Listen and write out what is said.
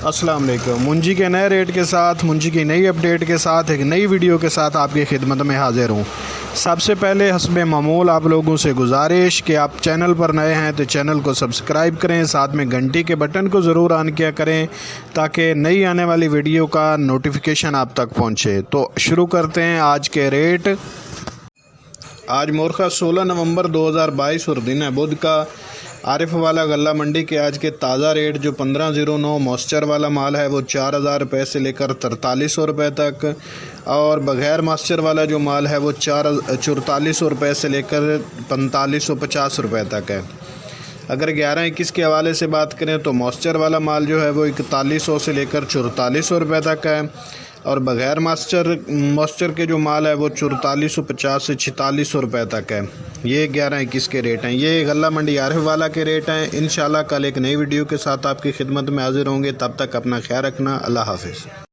अस्सलाम वालेकुम। मुंजी के नए रेट के साथ, मुंजी की नई अपडेट के साथ एक नई वीडियो के साथ आपकी खिदमत में हाजिर हूँ। सबसे पहले हस्बे मामूल आप लोगों से गुजारिश कि आप चैनल पर नए हैं तो चैनल को सब्सक्राइब करें, साथ में घंटी के बटन को ज़रूर ऑन किया करें ताकि नई आने वाली वीडियो का नोटिफिकेशन आप तक पहुँचे। तो शुरू करते हैं आज के रेट। आज मोरखा 16 नवंबर 2022 और दिन है बुध का। आरिफ वाला गल्ला मंडी के आज के ताज़ा रेट जो 1509 मॉइस्चर वाला माल है वो 4000 रुपये से लेकर 4300 रुपये तक, और बग़ैर मॉइस्चर वाला जो माल है वो 4400 रुपये से लेकर 4550 रुपये तक है। अगर 11-21 के हवाले से बात करें तो मॉइस्चर वाला माल जो है वो 4100 से लेकर 4400 रुपये तक है, और बग़ैर मॉइस्चर के जो माल है वो 4450 से 4600 रुपये तक है। ये 11-21 के रेट हैं। ये गल्ला मंडी आरिफ वाला के रेट हैं। इंशाल्लाह कल एक नई वीडियो के साथ आपकी खिदमत में हाजिर होंगे। तब तक अपना ख्याल रखना। अल्लाह हाफ़िज़।